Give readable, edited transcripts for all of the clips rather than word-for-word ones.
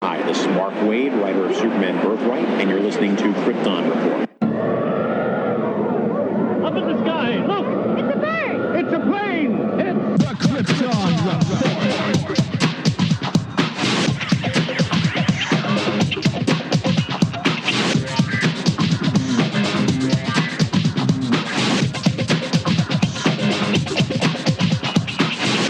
Hi, this is Mark Waid, writer of Superman Birthright, and you're listening to Krypton Report. Up in the sky, look! It's a bird! It's a plane! It's the Krypton Report.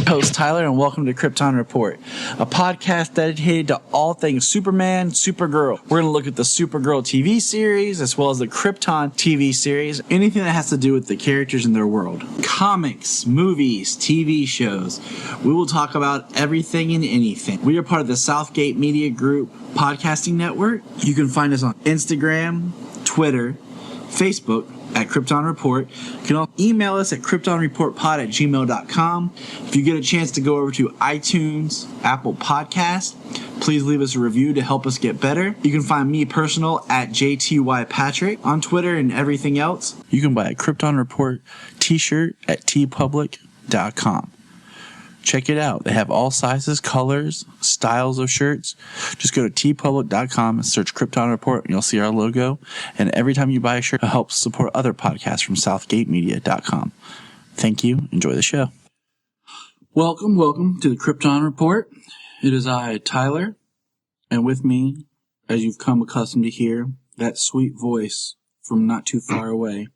Host Tyler, and welcome to Krypton Report, a podcast dedicated to all things Superman, Supergirl. We're going to look at the Supergirl TV series as well as the Krypton TV series, anything that has to do with the characters in their world. Comics, movies, TV shows. We will talk about everything and anything. We are part of the Southgate Media Group podcasting network. You can find us on Instagram, Twitter, Facebook, at Krypton Report. You can also email us at kryptonreportpod@gmail.com. If you get a chance to go over to iTunes, Apple Podcast, please leave us a review to help us get better. You can find me personal at JTYPatrick on Twitter and everything else. You can buy a Krypton Report t-shirt at tpublic.com. Check it out. They have all sizes, colors, styles of shirts. Just go to tpublic.com and search Krypton Report, and you'll see our logo. And every time you buy a shirt, it helps support other podcasts from southgatemedia.com. Thank you. Enjoy the show. Welcome to the Krypton Report. It is I, Tyler, and with me, as you've come accustomed to hear, that sweet voice from not too far away,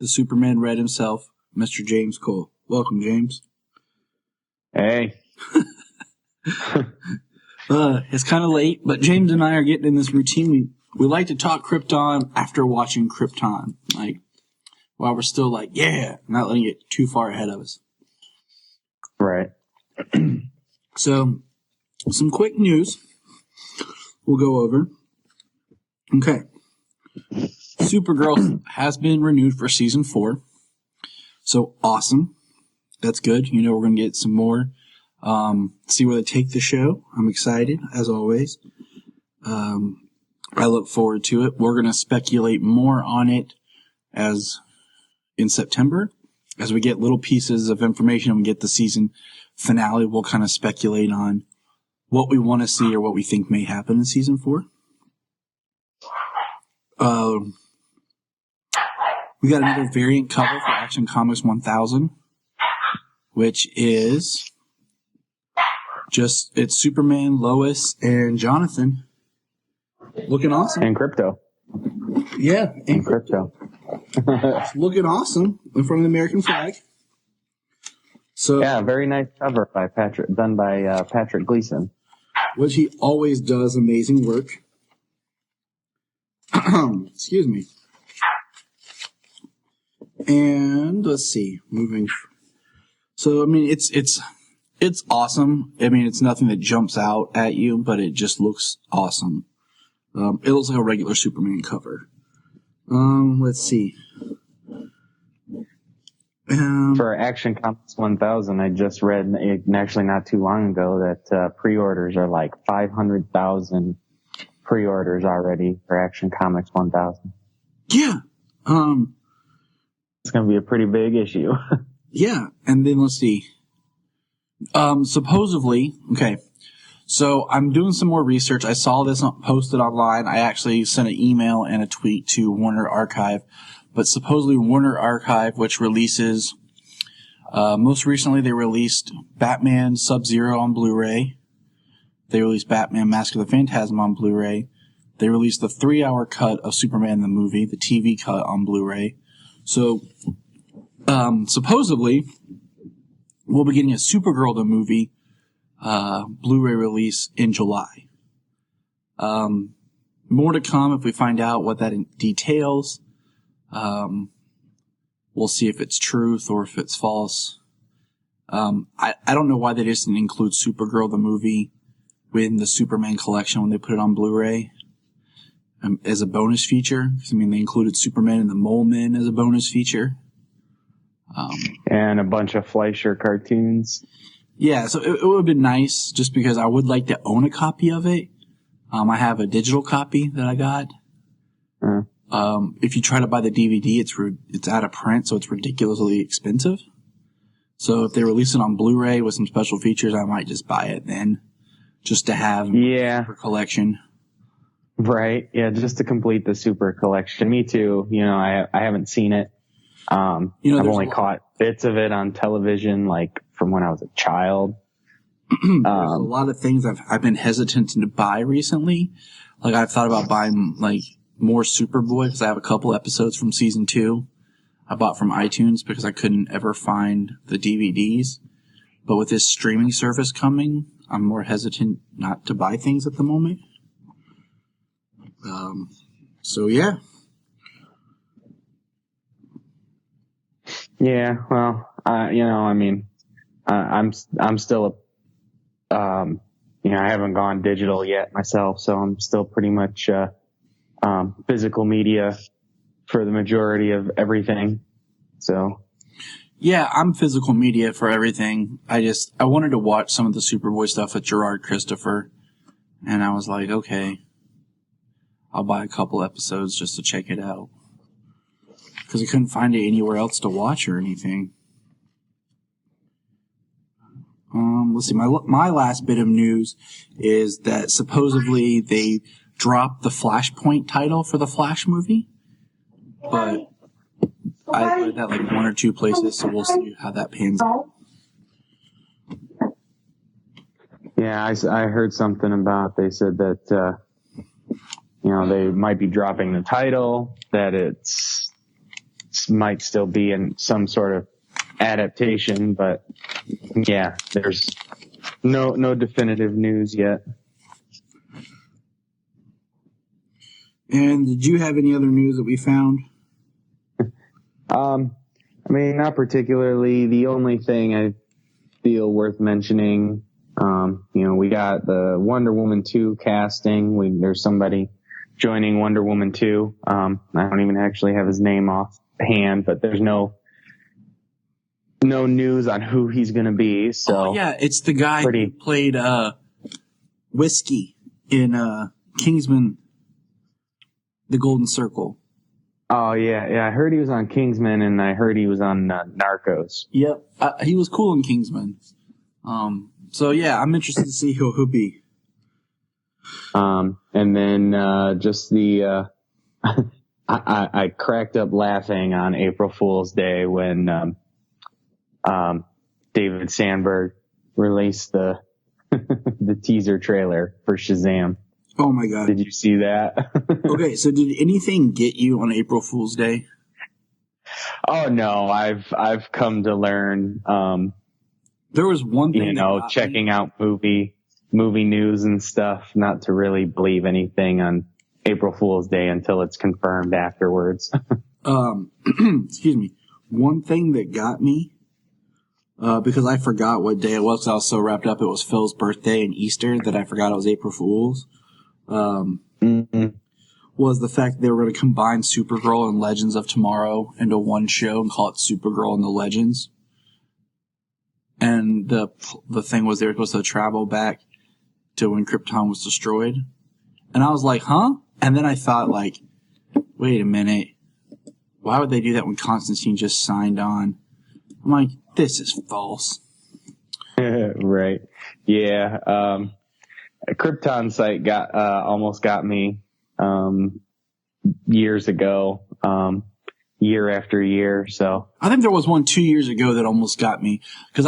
the Superman Red himself, Mr. James Cole. Welcome, James. Hey. It's kind of late, but James and I are getting in this routine. We like to talk Krypton after watching Krypton. Like, while we're still like, yeah, not letting it too far ahead of us. Right. So, some quick news we'll go over. Okay. Supergirl has been renewed for season 4. So, awesome. That's good. You know, we're going to get some more. See where they take the show. I'm excited, as always. I look forward to it. We're going to speculate more on it as in September. As we get little pieces of information and we get the season finale, we'll kind of speculate on what we want to see or what we think may happen in season 4. We got another variant cover for Action Comics 1000. Which is it's Superman, Lois, and Jonathan looking awesome. And Crypto. Yeah. And Crypto. Looking awesome in front of the American flag. So yeah, very nice cover by done by Patrick Gleason. Which he always does amazing work. Excuse me. And let's see, So, I mean, it's awesome. I mean, it's nothing that jumps out at you, but it just looks awesome. It looks like a regular Superman cover. Let's see. For Action Comics 1000, I just read, actually not too long ago, that pre-orders are like 500,000 pre-orders already for Action Comics 1000. Yeah. It's going to be a pretty big issue. Yeah, and then let's see. Supposedly, okay, so I'm doing some more research. I saw this posted online. I actually sent an email and a tweet to Warner Archive, but supposedly Warner Archive, which releases, most recently they released Batman Sub-Zero on Blu-ray. They released Batman Mask of the Phantasm on Blu-ray. They released the 3-hour cut of Superman the movie, the TV cut on Blu-ray. So, supposedly, we'll be getting a Supergirl the movie Blu-ray release in July. More to come if we find out what that details. We'll see if it's truth or if it's false. I don't know why they just didn't include Supergirl the movie in the Superman collection when they put it on Blu-ray as a bonus feature. Because, I mean, they included Superman and the Mole Men as a bonus feature. And a bunch of Fleischer cartoons. Yeah, so it would have been nice just because I would like to own a copy of it. I have a digital copy that I got. If you try to buy the DVD, it's out of print, so it's ridiculously expensive. So if they release it on Blu-ray with some special features, I might just buy it then. just to have Yeah. a collection. Right. Yeah. Just to complete the super collection. Me too. You know, I haven't seen it. I've only caught bits of it on television, like from when I was a child. There's a lot of things I've been hesitant to buy recently. Like I've thought about buying like more Superboy because I have a couple episodes from season 2 I bought from iTunes because I couldn't ever find the DVDs. But with this streaming service coming, I'm more hesitant not to buy things at the moment. So yeah. Yeah. Well, I'm still I haven't gone digital yet myself, so I'm still pretty much physical media for the majority of everything. So yeah, I'm physical media for everything. I wanted to watch some of the Superboy stuff with Gerard Christopher, and I was like, okay, I'll buy a couple episodes just to check it out because I couldn't find it anywhere else to watch or anything. Let's see. My last bit of news is that supposedly they dropped the Flashpoint title for the Flash movie, but I read that like one or two places, so we'll see how that pans out. Yeah, I heard something about. They said that they might be dropping the title, that it might still be in some sort of adaptation, but yeah, there's no definitive news yet. And did you have any other news that we found? Not particularly. The only thing I feel worth mentioning, we got the Wonder Woman 2 casting. There's somebody joining Wonder Woman 2. I don't even actually have his name offhand, but there's no news on who he's going to be. So yeah, it's the guy who played Whiskey in Kingsman: The Golden Circle. Oh yeah, I heard he was on Kingsman, and I heard he was on Narcos. Yep, he was cool in Kingsman. So yeah, I'm interested to see who he'll be. And then just the I cracked up laughing on April Fool's Day when David Sandberg released the the teaser trailer for Shazam. Oh my God. Did you see that? Okay, so did anything get you on April Fool's Day? Oh no, I've come to learn there was one thing checking out movie news and stuff, not to really believe anything on April Fool's Day until it's confirmed afterwards. Excuse me. One thing that got me, because I forgot what day it was, 'cause I was so wrapped up it was Phil's birthday and Easter that I forgot it was April Fool's, was the fact that they were going to combine Supergirl and Legends of Tomorrow into one show and call it Supergirl and the Legends. And the thing was they were supposed to travel back to when Krypton was destroyed. And I was like, huh? And then I thought, like, wait a minute. Why would they do that when Constantine just signed on? I'm like, this is false. Right. Yeah. A Krypton site almost got me years ago, year after year. So I think there was one 2 years ago that almost got me because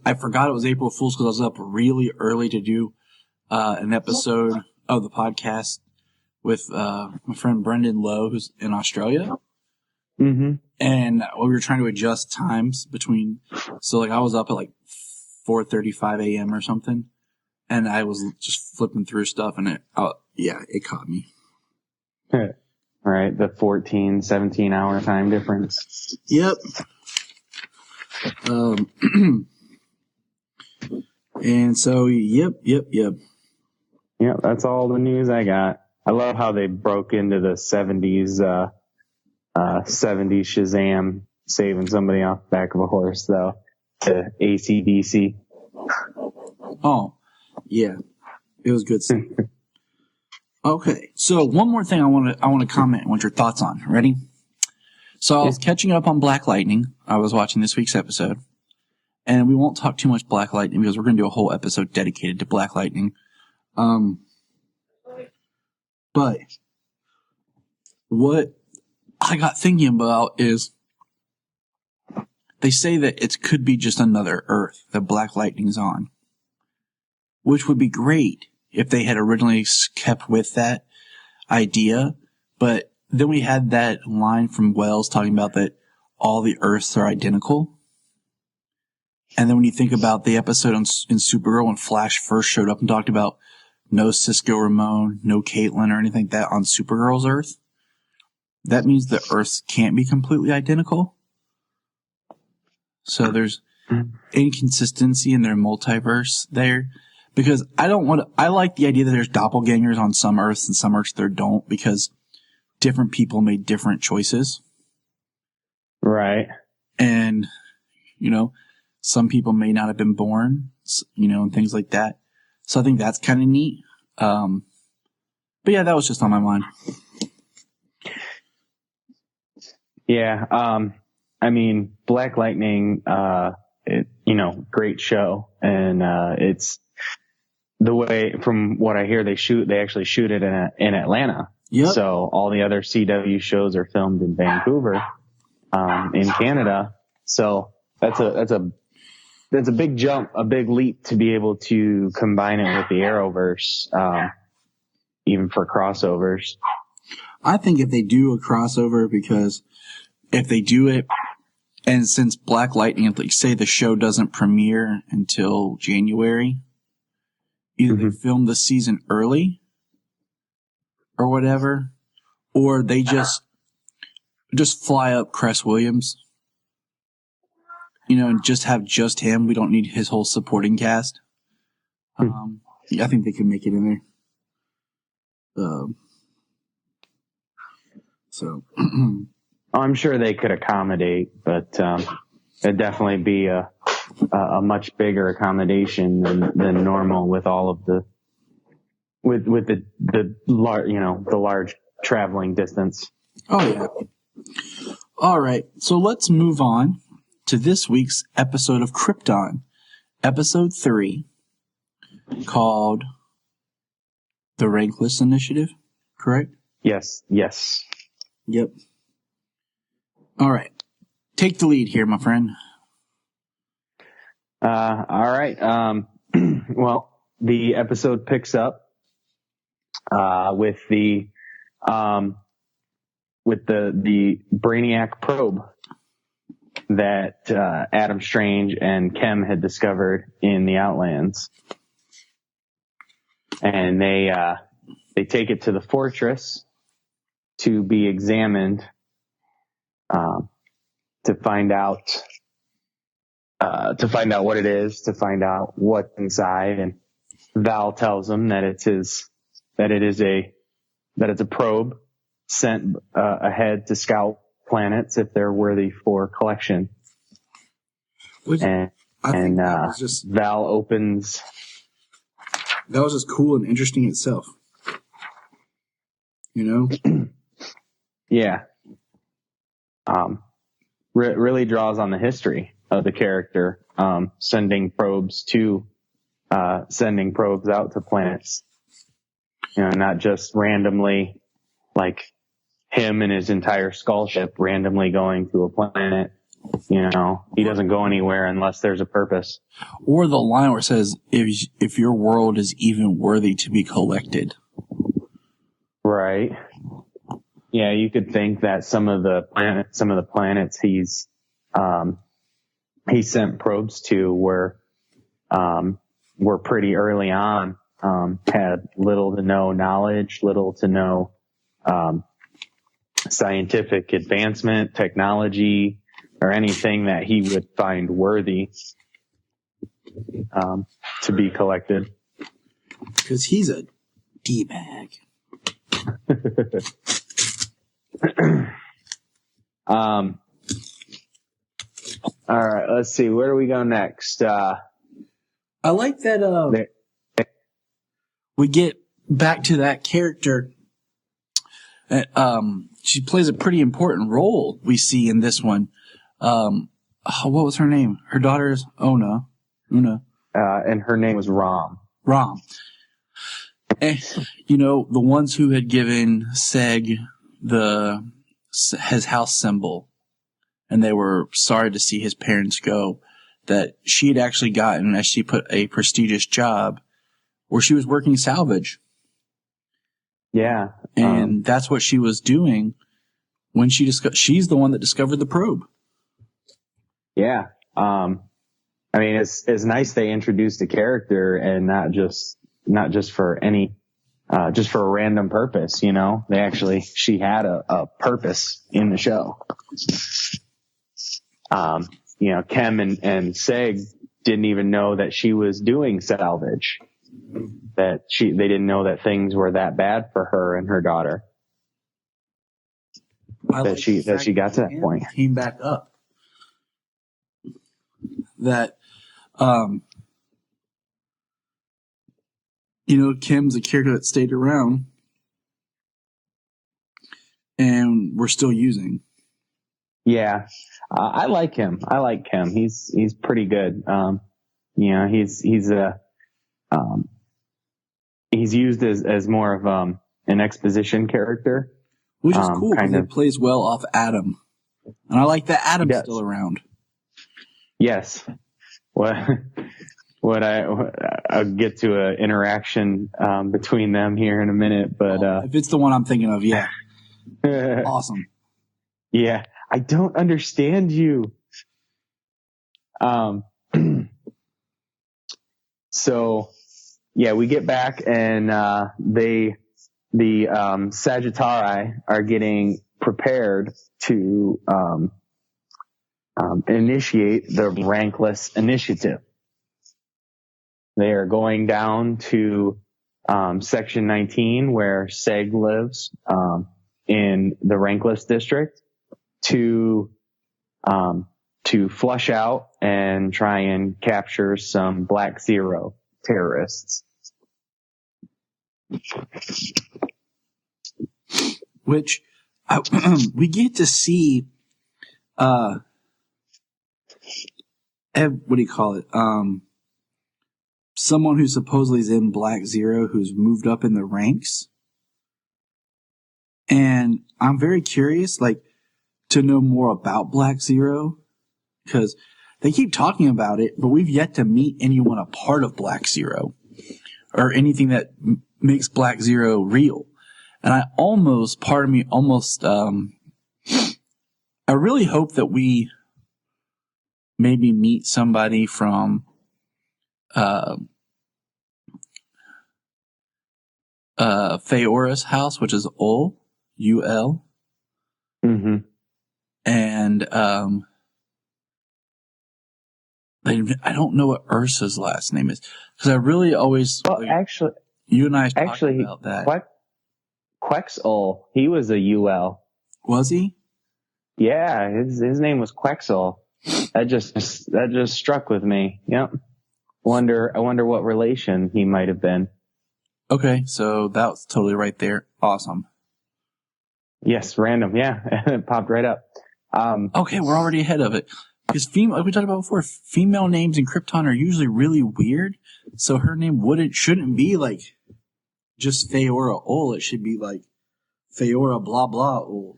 I forgot it was April Fool's because I was up really early to do an episode of the podcast with my friend Brendan Lowe, who's in Australia. Mm-hmm. And we were trying to adjust times between, so like I was up at like 4:35 a.m. or something, and I was just flipping through stuff, and it caught me. Right, the 14, 17 hour time difference. Yep. And so, yep. Yeah, that's all the news I got. I love how they broke into the 70s 70s Shazam, saving somebody off the back of a horse, though, to AC/DC. Oh, yeah. It was good stuff. Okay, so one more thing I want to comment and want your thoughts on. Ready? So I was catching up on Black Lightning. I was watching this week's episode. And we won't talk too much Black Lightning because we're going to do a whole episode dedicated to Black Lightning. But what I got thinking about is they say that it could be just another Earth that Black Lightning's on, which would be great if they had originally kept with that idea. But then we had that line from Wells talking about that all the Earths are identical. And then when you think about the episode in Supergirl when Flash first showed up and talked about no Cisco Ramon, no Caitlin or anything like that on Supergirl's Earth, that means the Earths can't be completely identical. So there's inconsistency in their multiverse there. Because I like the idea that there's doppelgangers on some Earths and some Earths there don't, because different people made different choices. Right. And, some people may not have been born, and things like that. So I think that's kind of neat. But yeah, that was just on my mind. Yeah. Black Lightning, great show. And, it's the way, from what I hear, they actually shoot it in Atlanta. Yep. So all the other CW shows are filmed in Vancouver, in Canada. So that's a big jump, a big leap to be able to combine it with the Arrowverse, even for crossovers. I think if they do a crossover, because if they do it, and since Black Lightning, like say the show doesn't premiere until January, either they film the season early or whatever, or they just fly up Cress Williams, and just have just him. We don't need his whole supporting cast. I think they can make it in there. So I'm sure they could accommodate, but it'd definitely be a much bigger accommodation than normal with all of the large traveling distance. Oh yeah. All right, so let's move on to this week's episode of Krypton, episode 3, called The Rankless Initiative, correct? Yes. Yep. All right. Take the lead here, my friend. All right. Well, the episode picks up with the Brainiac probe that Adam Strange and Kem had discovered in the Outlands, and they take it to the fortress to be examined, to find out what it is, to find out what's inside. And Val tells them that it's a probe sent ahead to scout planets if they're worthy for collection. Val opens. That was just cool and interesting itself. Yeah. Really draws on the history of the character, sending probes out to planets. Not just randomly, like him and his entire skull ship randomly going to a planet. He doesn't go anywhere unless there's a purpose. Or the line where it says, if your world is even worthy to be collected. Right. Yeah, you could think that some of the planets he sent probes to were pretty early on, had little to no knowledge, little to no scientific advancement, technology, or anything that he would find worthy to be collected. Because he's a D-bag. All right, let's see. Where do we go next? I like that we get back to that character. She plays a pretty important role we see in this one. what was her name? Her daughter is Una. And her name was Rom. And, the ones who had given Seg his house symbol, and they were sorry to see his parents go, that she had actually gotten, as she put, a prestigious job where she was working salvage. Yeah. And that's what she was doing when she's the one that discovered the probe. Yeah. I mean, it's nice they introduced a character and not just for any, just for a random purpose, she had a purpose in the show. Kem and Seg didn't even know that she was doing salvage, they didn't know that things were that bad for her and her daughter. That she got to that point. Came back up. That, Kim's a character that stayed around and we're still using. Yeah. I like him. He's pretty good. He's used as more of, an exposition character. Which is cool because it plays well off Adam. And I like that Adam's still around. Yes. I'll get to an interaction between them here in a minute, but if it's the one I'm thinking of, yeah. Awesome. Yeah. I don't understand you. So yeah, we get back and the Sagittari are getting prepared to initiate the Rankless Initiative. They are going down to Section 19, where Seg lives, in the Rankless district, to flush out and try and capture some Black Zero terrorists. Which we get to see. What do you call it? Someone who supposedly is in Black Zero who's moved up in the ranks. And I'm very curious, to know more about Black Zero, because they keep talking about it, but we've yet to meet anyone a part of Black Zero or anything that makes Black Zero real. And I really hope that we maybe meet somebody from Feora's house, which is Ul. Mm-hmm. And I don't know what Ursa's last name is, because I really always. Well, actually, you and I talked about that. Quexul, he was a UL. Was he? Yeah, his name was Quexul. That just struck with me. Yep. I wonder what relation he might have been. Okay, so that was totally right there. Awesome. Yes, random. Yeah, it popped right up. Okay, we're already ahead of it. Because like we talked about before, female names in Krypton are usually really weird. So her name shouldn't be just Feora Ul. It should be Feora blah blah Ul.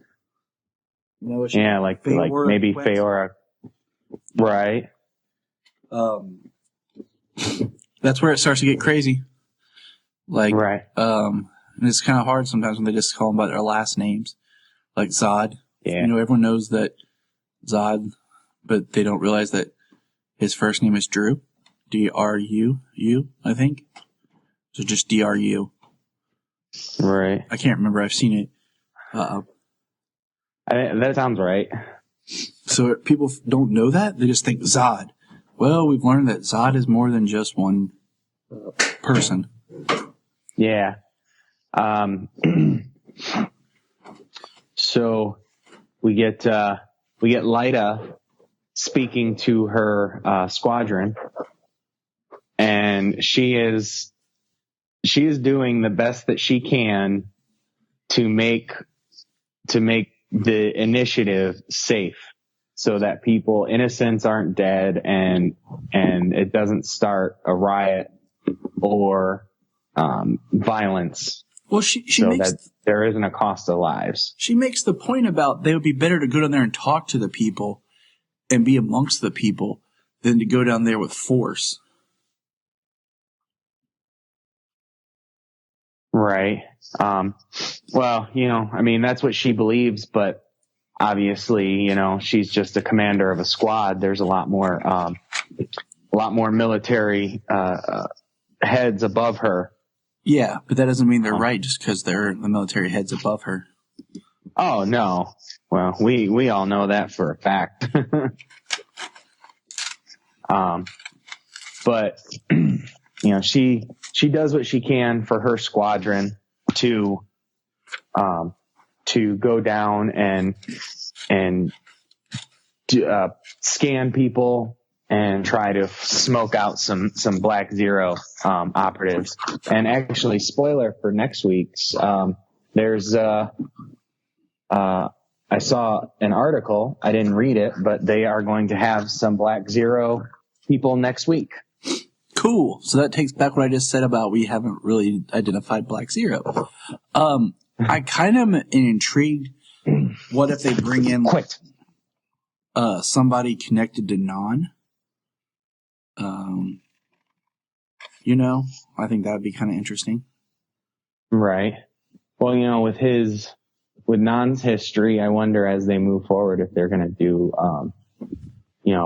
Yeah, like maybe Feora. Right. That's where it starts to get crazy. Right. And it's kind of hard sometimes when they just call them by their last names, like Zod. Yeah. Everyone knows that Zod, but they don't realize that his first name is Drew. D-R-U, I think. So just D-R-U. Right. I can't remember. I've seen it. That sounds right. So people don't know that. They just think Zod. Well, we've learned that Zod is more than just one person. Yeah. So we get Lyta speaking to her squadron, and she is doing the best that she can to make the initiative safe. so that innocents aren't dead and it doesn't start a riot or violence. Well, she so makes that there isn't a cost of lives. She makes the point about they would be better to go down there and talk to the people and be amongst the people than to go down there with force. Right. Well, I mean, that's what she believes, but obviously, she's just a commander of a squad. There's a lot more military, heads above her. Yeah, but that doesn't mean they're right just because they're the military heads above her. Oh, no. Well, we all know that for a fact. But, she does what she can for her squadron to go down and scan people and try to smoke out some Black Zero operatives. And actually, spoiler for next week's, there's I saw an article. I didn't read it, but they are going to have some Black Zero people next week. Cool. So that takes back what I just said about we haven't really identified Black Zero. I kind of am intrigued. What if they bring in somebody connected to Non? I think that would be kind of interesting. Right. Well, with Non's history, I wonder as they move forward if they're going to do,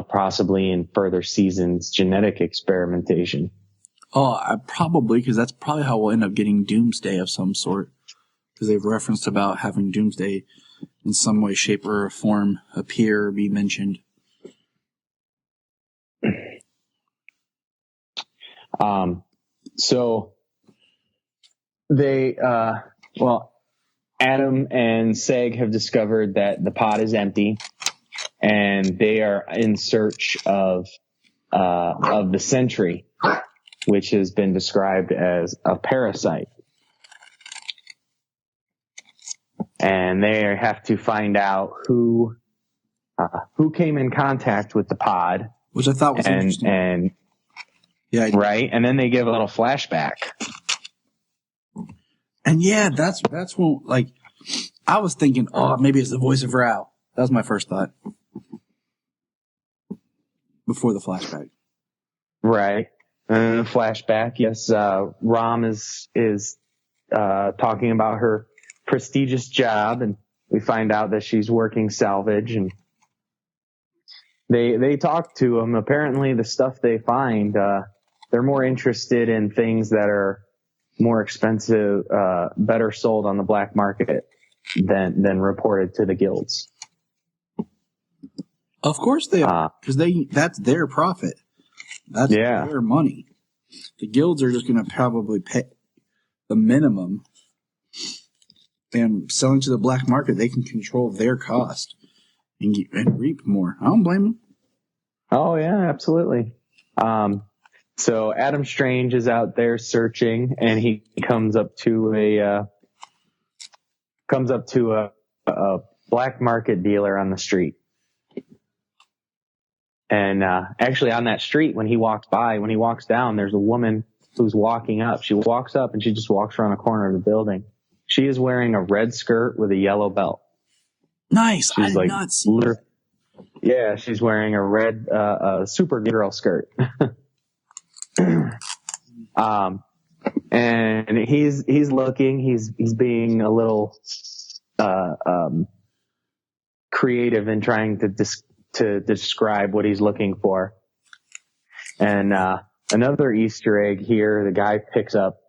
possibly in further seasons, genetic experimentation. Oh, probably, because that's probably how we'll end up getting Doomsday of some sort. Because they've referenced about having Doomsday in some way, shape, or form appear or be mentioned. So they, Adam and Seg have discovered that the pod is empty, and they are in search of the Sentry, which has been described as a parasite. And they have to find out who came in contact with the pod, which I thought was interesting. And yeah, right. And then they give a little flashback. And yeah, that's when I was thinking, maybe it's the voice of Rao. That was my first thought before the flashback. Right. And the flashback, yes. Ram is talking about her prestigious job, and we find out that she's working salvage, and they talk to him. Apparently the stuff they find, they're more interested in things that are more expensive, better sold on the black market than reported to the guilds. Of course they are, because that's their profit. That's their money. The guilds are just going to probably pay the minimum, and selling to the black market, they can control their cost and reap more. I don't blame them. Oh yeah, absolutely. So Adam Strange is out there searching, and he comes up to a black market dealer on the street. And actually on that street, when he walks down, there's a woman who's walking up. She walks up and she just walks around the corner of the building. She is wearing a red skirt with a yellow belt. Nice. I did not see that. Yeah, she's wearing a red Supergirl skirt. And he's looking, he's being a little creative in trying to describe what he's looking for. And another Easter egg here, the guy picks up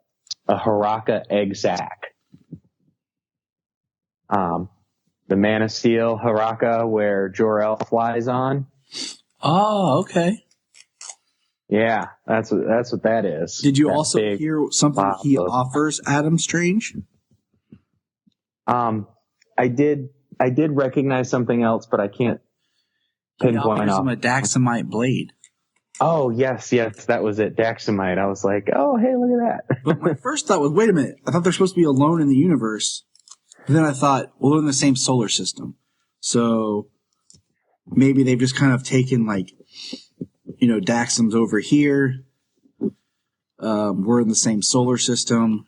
a Haraka egg sack. The Man of Steel Haraka, where Jor-El flies on. Oh, okay. Yeah, that's what that is. Did you also hear something he offers Adam Strange? I did recognize something else, but I can't pinpoint He offers him a Daxamite blade. Oh, yes, that was it, Daxamite. I was like, oh, hey, look at that. But my first thought was, wait a minute, I thought they're supposed to be alone in the universe. But then I thought, well, they're in the same solar system. So maybe they've just kind of taken Daxam's over here. We're in the same solar system,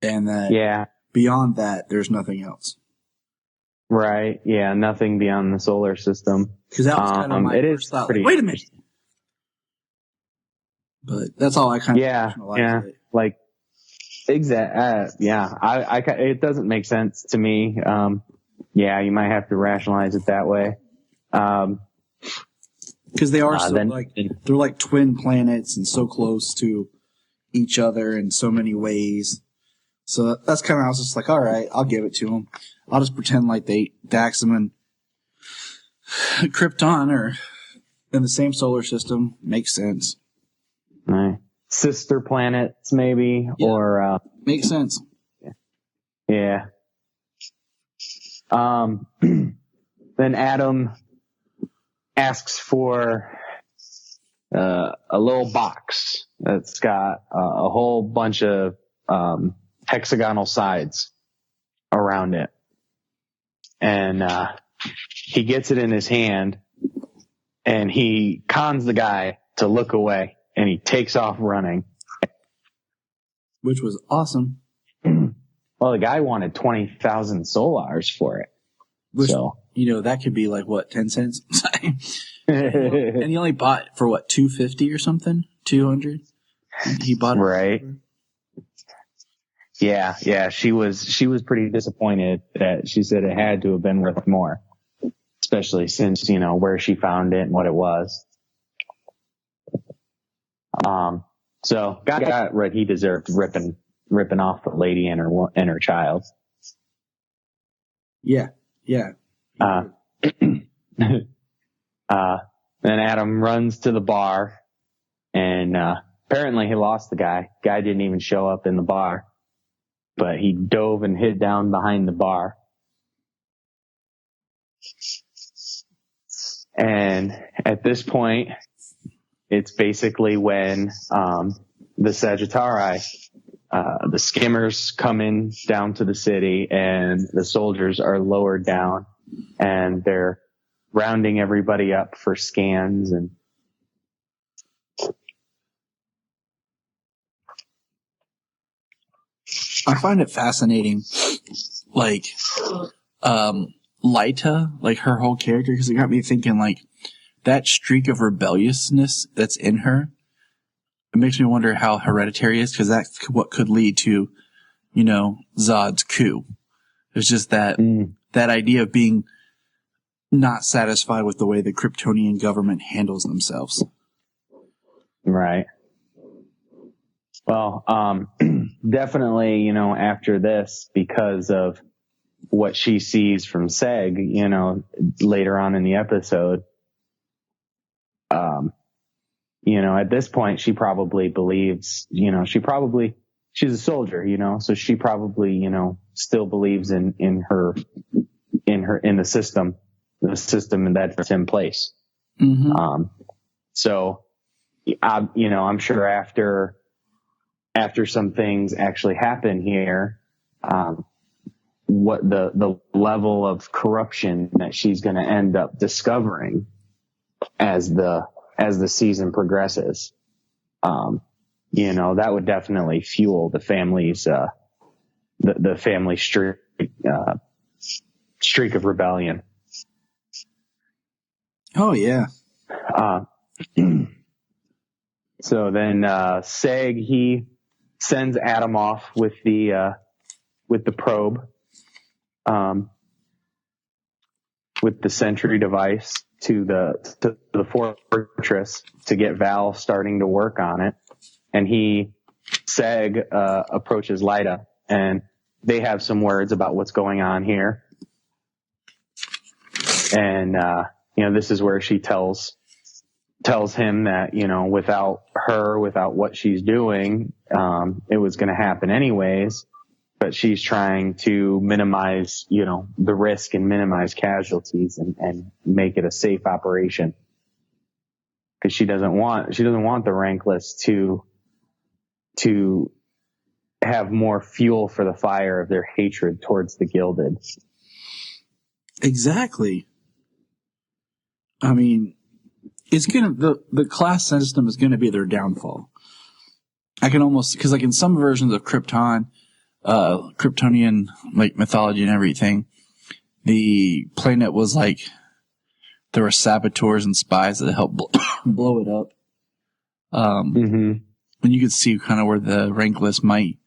and that beyond that, there's nothing else. Right. Yeah. Nothing beyond the solar system. Because that was kind of my first thought. Like, wait a minute. But that's all I kind of rationalized it. Like, it doesn't make sense to me. You might have to rationalize it that way. Because they are they're like twin planets and so close to each other in so many ways. So that's kind of, I was just like, all right, I'll give it to them. I'll just pretend like Daxam and Krypton are in the same solar system. Makes sense. Right. Sister planets, maybe, or makes sense. Yeah. Then Adam asks for a little box that's got a whole bunch of hexagonal sides around it, and he gets it in his hand, and he cons the guy to look away, and he takes off running, which was awesome. Well, the guy wanted 20,000 solars for it. Which, so that could be like, what, 10 cents? And he only bought it for what, 250 or something? 200? He bought it. Right. Yeah. She was pretty disappointed that she said it had to have been worth more, especially since, where she found it and what it was. So got what he deserved, ripping off the lady and her child. Yeah. Then Adam runs to the bar, and apparently he lost the guy. Guy didn't even show up in the bar, but he dove and hid down behind the bar. And at this point, it's basically when the Sagittari, the skimmers come in down to the city, and the soldiers are lowered down, and they're rounding everybody up for scans. And I find it fascinating, like Lyta, like her whole character, because it got me thinking, like, that streak of rebelliousness that's in her. It makes me wonder how hereditary is, because that's what could lead to, Zod's coup. It's just that idea of being not satisfied with the way the Kryptonian government handles themselves. Right. Well, definitely, after this, because of what she sees from Seg, later on in the episode, at this point, she probably believes, she's a soldier, so she probably, still believes in the system that's in place. Mm-hmm. I'm sure after some things actually happen here, what the level of corruption that she's going to end up discovering as the season progresses, that would definitely fuel the family's, the family streak of rebellion. Oh yeah. So then, Seg, he sends Adam off with the probe, with the sentry device to the fortress to get Val starting to work on it. And Seg, approaches Lyta, and they have some words about what's going on here. And, this is where she tells him that, without what she's doing, it was going to happen anyways, but she's trying to minimize, the risk and minimize casualties and make it a safe operation. Cause she doesn't want the Rankless to have more fuel for the fire of their hatred towards the Gilded. Exactly. I mean, it's the class system is gonna be their downfall. I can almost, because like in some versions of Krypton, Kryptonian like mythology and everything, the planet was like there were saboteurs and spies that helped blow it up. And you could see kind of where the Rankless might,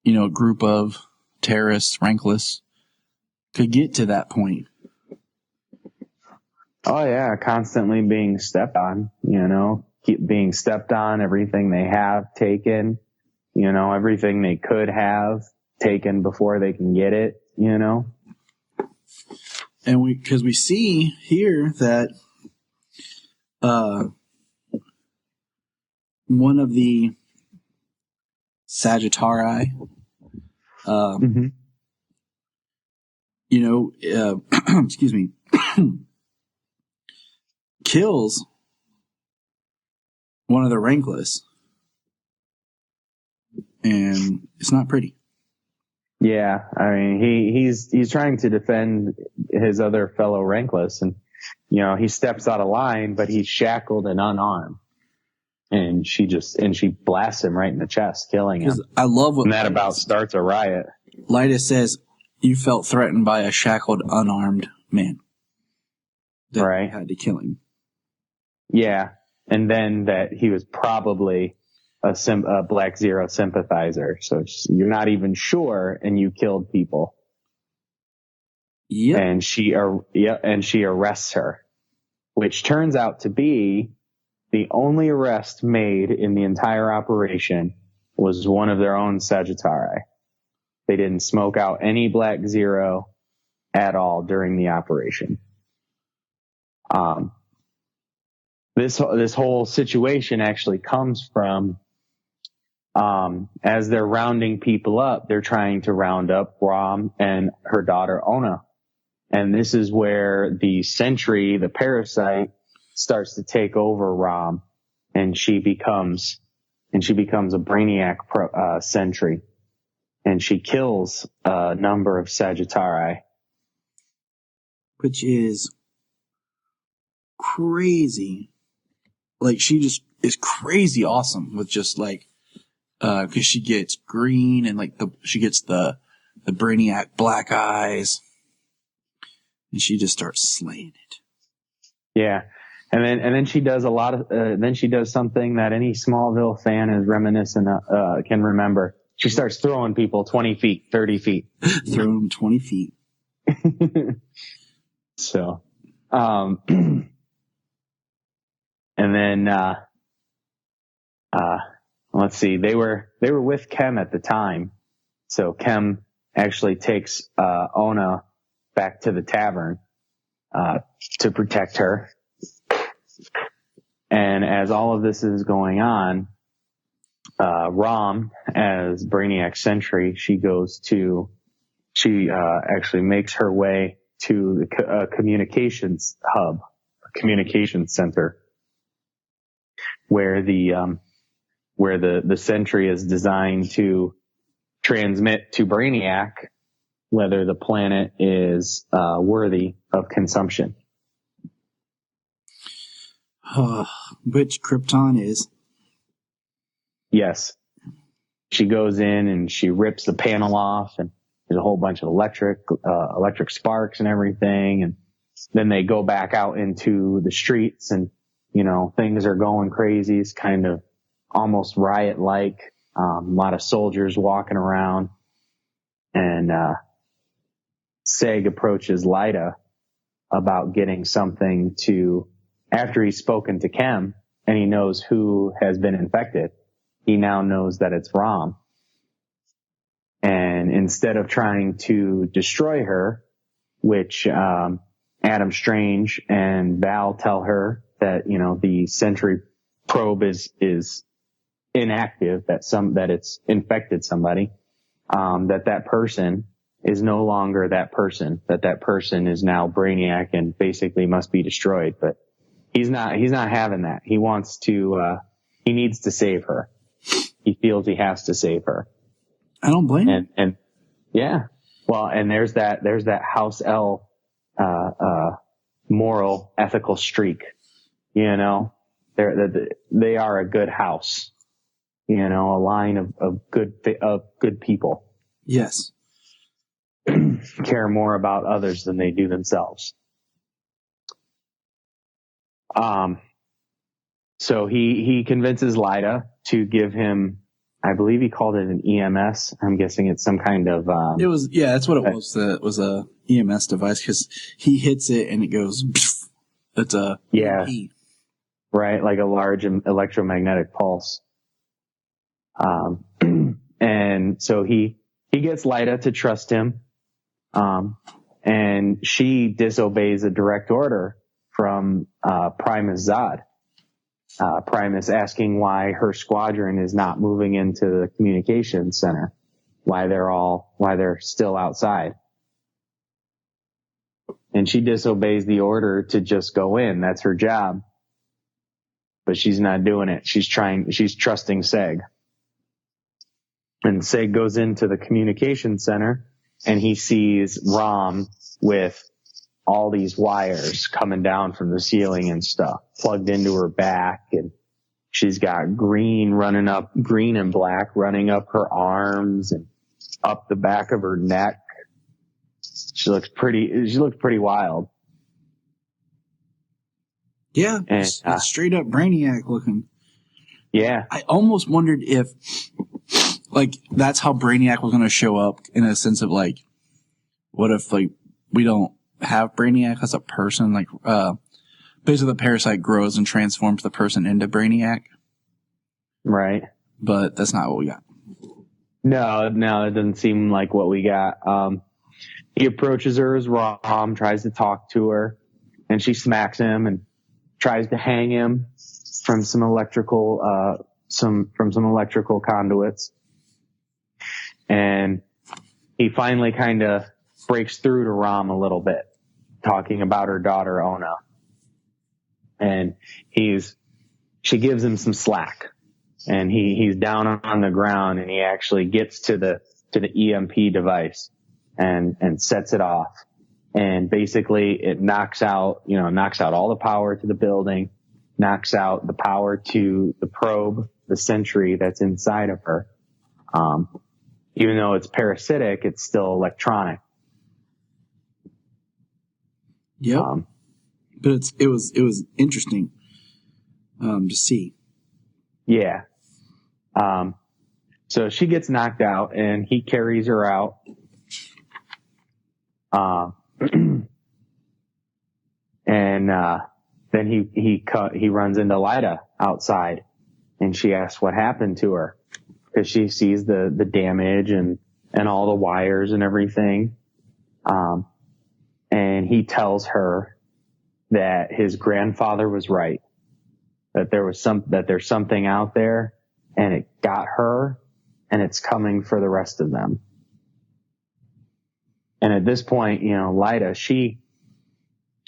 a group of terrorists, Rankless, could get to that point. Oh yeah, constantly being stepped on, keep being stepped on, everything they have taken, everything they could have taken before they can get it, And because we see here that, one of the Sagittarii, excuse me, kills one of the Rankless, and it's not pretty. Yeah, I mean, he's trying to defend his other fellow Rankless, and he steps out of line, but he's shackled and unarmed, and she blasts him right in the chest, killing him. I love what, and that about starts a riot. Lyta says, "You felt threatened by a shackled, unarmed man." That had to kill him. Yeah, and then that he was probably a Black Zero sympathizer, so you're not even sure, and you killed people. Yep. And she arrests her, which turns out to be the only arrest made in the entire operation was one of their own Sagittarii. They didn't smoke out any Black Zero at all during the operation. This whole situation actually comes from, as they're rounding people up, they're trying to round up Rom and her daughter Ona. And this is where the Sentry, the parasite, starts to take over Rom, and she becomes a Brainiac Sentry, and she kills a number of Sagittarii, which is crazy. Like, she just is crazy awesome with just like, cause she gets green and like she gets the Brainiac black eyes, and she just starts slaying it. Yeah. And then she does then she does something that any Smallville fan is reminiscent of, can remember. She starts throwing people 20 feet, 30 feet. Throw them 20 feet. So, and then, let's see, they were with Kem at the time. So Kem actually takes, Ona back to the tavern, to protect her. And as all of this is going on, Rom, as Brainiac Sentry, she actually makes her way to the communications hub, a communications center, where the Sentry is designed to transmit to Brainiac whether the planet is worthy of consumption. Which Krypton is. Yes. She goes in and she rips the panel off, and there's a whole bunch of electric sparks and everything. And then they go back out into the streets, and, things are going crazy. It's kind of almost riot-like. A lot of soldiers walking around, and, Seg approaches Lyta about getting something after he's spoken to Kem and he knows who has been infected. He now knows that it's Rom. And instead of trying to destroy her, which Adam Strange and Val tell her that, the Sentry probe is inactive, that it's infected somebody, that person is no longer that person is now Brainiac and basically must be destroyed. But he's not having that. He wants to, he needs to save her. He feels he has to save her. I don't blame him. And yeah. Well, and there's that House L, moral, ethical streak. You know, they are a good house. You know, a line of good people. Yes. Care more about others than they do themselves. So he convinces Lyda to give him, I believe he called it an EMS. I'm guessing it's some kind of, It was, yeah, that's what it was. It was a EMS device because he hits it and it goes, pff, it's a EMP. Right. Like a large electromagnetic pulse. And so he gets Lyda to trust him. And she disobeys a direct order from, Primus Zod. Primus asking why her squadron is not moving into the communications center, why they're still outside. And she disobeys the order to just go in. That's her job. But she's not doing it. She's trusting Seg. And Seg goes into the communication center and he sees Rom with all these wires coming down from the ceiling and stuff plugged into her back. And she's got green and black running up her arms and up the back of her neck. She looks pretty wild. Yeah. And, it's straight up Brainiac looking. Yeah. I almost wondered if, like, that's how Brainiac was going to show up in a sense of, like, what if, like, we don't have Brainiac as a person? Like, basically the parasite grows and transforms the person into Brainiac. Right. But that's not what we got. No, it doesn't seem like what we got. He approaches her as Rom, tries to talk to her, and she smacks him and tries to hang him from some electrical conduits. And he finally kind of breaks through to Rom a little bit, talking about her daughter, Ona. And she gives him some slack, and he's down on the ground, and he actually gets to the EMP device and sets it off. And basically it knocks out all the power to the building, knocks out the power to the probe, the sentry that's inside of her. Even though it's parasitic, it's still electronic. Yep. But it was interesting, to see. Yeah. So she gets knocked out and he carries her out. And then he runs into Lyda outside, and she asks what happened to her, because she sees the damage and all the wires and everything. And he tells her that his grandfather was right, that there's something out there, and it got her, and it's coming for the rest of them. And at this point, Lyda, she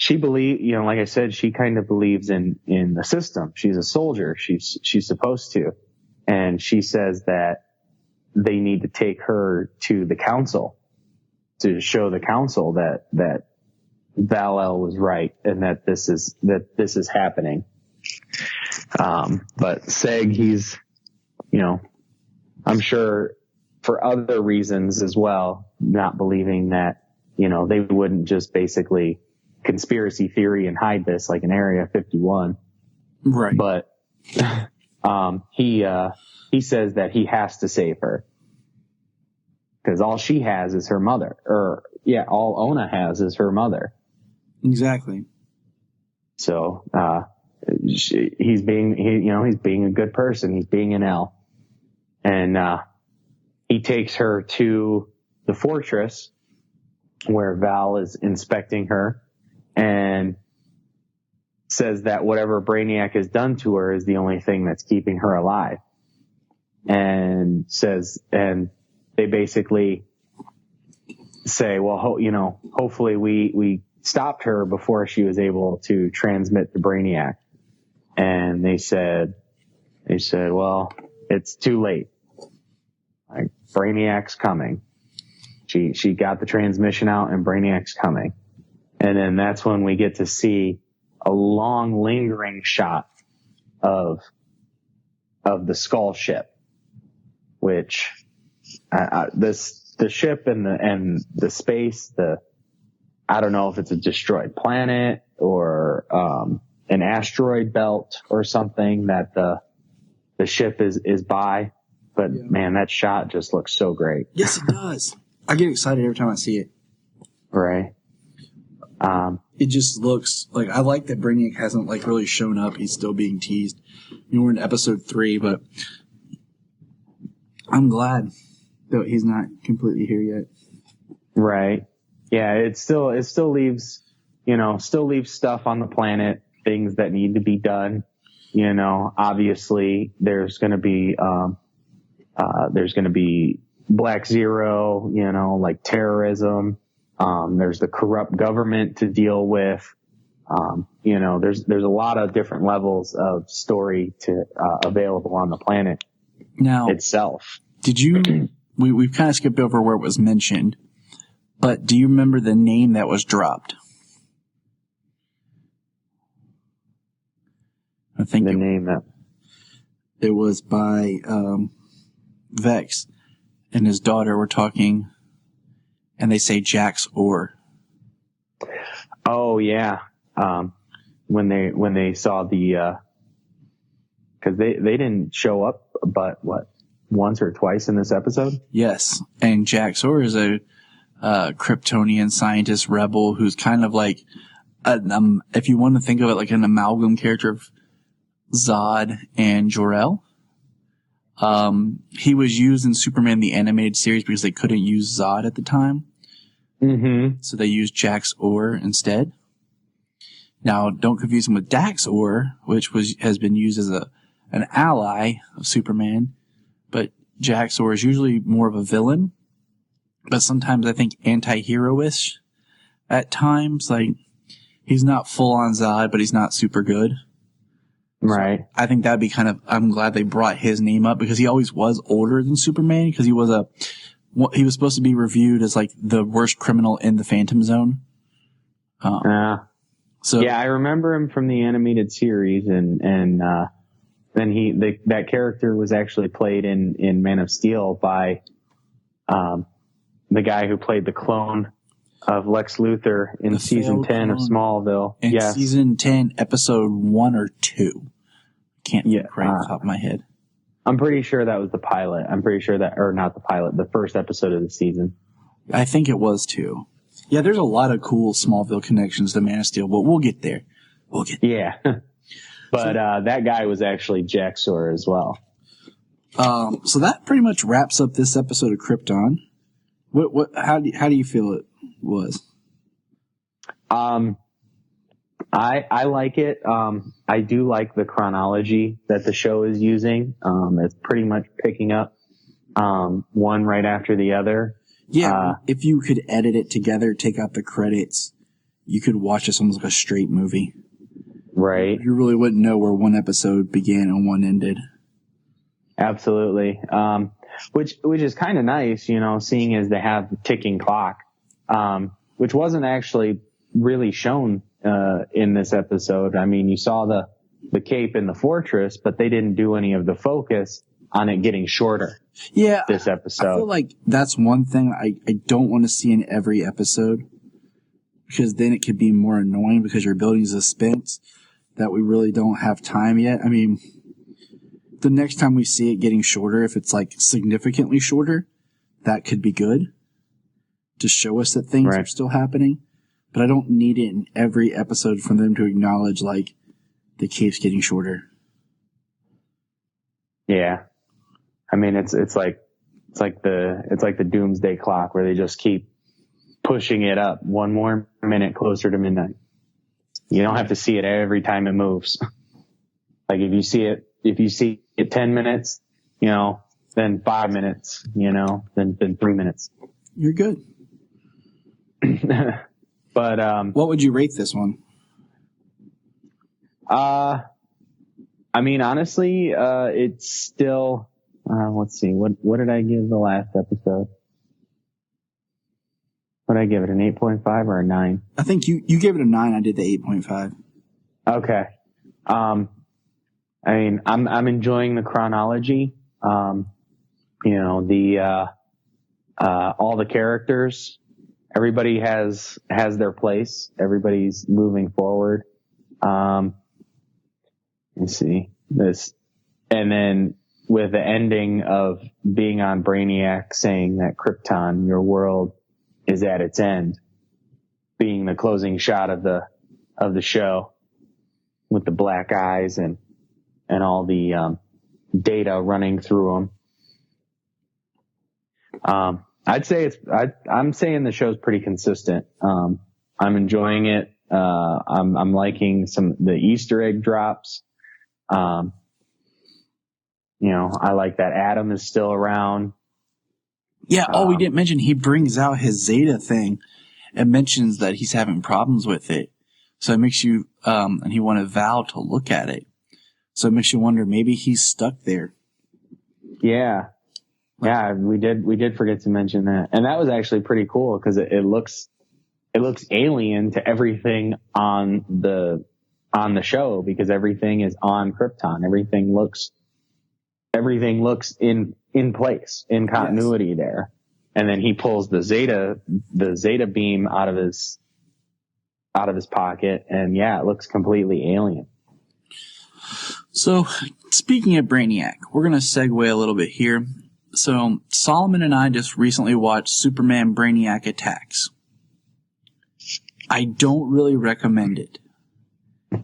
believes, like I said, she kind of believes in the system. She's a soldier. She's supposed to. And she says that they need to take her to the council to show the council that Val-El was right and that this is happening. But Seg, he's, I'm sure for other reasons as well, not believing that, they wouldn't just basically conspiracy theory and hide this like an Area 51. Right. But, he says that he has to save her, because all she has is her mother, all Ona has is her mother. Exactly. So, he's being a good person. He's being an L. And, he takes her to the fortress where Val is inspecting her and says that whatever Brainiac has done to her is the only thing that's keeping her alive. And they basically say, well, hopefully we stopped her before she was able to transmit the Brainiac. And they said, well, it's too late. Like, Brainiac's coming. She got the transmission out and Brainiac's coming. And then that's when we get to see a long lingering shot of the skull ship, which, the ship and the space, I don't know if it's a destroyed planet or, an asteroid belt or something that the ship is by, but man, that shot just looks so great. Yes, it does. I get excited every time I see it. Right. It just looks like, I like that Brainiac hasn't like really shown up. He's still being teased. We're in episode 3, but I'm glad that he's not completely here yet. Right. Yeah. It still leaves, still leaves stuff on the planet, things that need to be done. Obviously there's going to be Black Zero, like terrorism. There's the corrupt government to deal with. There's a lot of different levels of story available on the planet now itself. Did you, we've kind of skipped over where it was mentioned, but do you remember the name that was dropped? I think the name that it was by, Vex and his daughter were talking, and they say Jack's Orr. Oh yeah. When they saw cause they didn't show up, but once or twice in this episode? Yes. And Jack's Orr is a Kryptonian scientist rebel who's kind of like, if you want to think of it like an amalgam character of Zod and Jor-El. He was used in Superman the Animated Series because they couldn't use Zod at the time. Mm-hmm. So they used Jack's Orr instead. Now, don't confuse him with Dax Orr, which has been used as an ally of Superman. But Jack's Orr is usually more of a villain. But sometimes I think anti-hero-ish at times. Like, he's not full on Zod, but he's not super good. Right. So I think that'd be I'm glad they brought his name up because he always was older than Superman because he was supposed to be reviewed as like the worst criminal in the Phantom Zone. So yeah, I remember him from the animated series and then that character was actually played in Man of Steel by, the guy who played the clone of Lex Luthor in season 10 of Smallville. In season 10, episode 1 or 2. Can't think right off the top of my head. I'm pretty sure that was the pilot. I'm pretty sure or not the pilot, the first episode of the season. I think it was too. Yeah, there's a lot of cool Smallville connections to Man of Steel, but we'll get there. Yeah. But that guy was actually Jack Sawyer as well. So that pretty much wraps up this episode of Krypton. How do you feel it was? I like it. I do like the chronology that the show is using. It's pretty much picking up, one right after the other. Yeah. If you could edit it together, take out the credits, you could watch this almost like a straight movie. Right. You really wouldn't know where one episode began and one ended. Absolutely. Which is kind of nice, seeing as they have the ticking clock, which wasn't actually really shown, in this episode. I mean, you saw the cape in the fortress, but they didn't do any of the focus on it getting shorter. Yeah. This episode. I feel like that's one thing I don't want to see in every episode because then it could be more annoying because you're building suspense that we really don't have time yet. I mean, the next time we see it getting shorter, if it's like significantly shorter, that could be good to show us that things are still happening. But I don't need it in every episode for them to acknowledge like the cape's getting shorter. Yeah. I mean, it's like the doomsday clock where they just keep pushing it up one more minute closer to midnight. You don't have to see it every time it moves. Like if you see it 10 minutes, then 5 minutes, then 3 minutes. You're good. But, what would you rate this one? I mean, honestly, it's still, let's see, what did I give the last episode? Would I give it an 8.5 or a 9? I think you gave it a 9. I did the 8.5. Okay. I mean, I'm enjoying the chronology. All the characters, everybody has their place. Everybody's moving forward. Let's see this. And then with the ending of being on Brainiac saying that Krypton, your world, is at its end, being the closing shot of the show with the black eyes and all the data running through them. I'd say I'm saying the show's pretty consistent. I'm enjoying it. I'm liking the Easter egg drops. I like that Adam is still around. Yeah. We didn't mention he brings out his Zeta thing and mentions that he's having problems with it. So it makes you, and he wanted Val to look at it. So it makes you wonder, maybe he's stuck there. Yeah. Yeah, we did forget to mention that. And that was actually pretty cool because it looks alien to everything on the show because everything is on Krypton. Everything looks in place, in continuity there. And then he pulls the Zeta beam out of his pocket, and yeah, it looks completely alien. So, speaking of Brainiac, we're going to segue a little bit here. So, Solomon and I just recently watched Superman Brainiac Attacks. I don't really recommend it.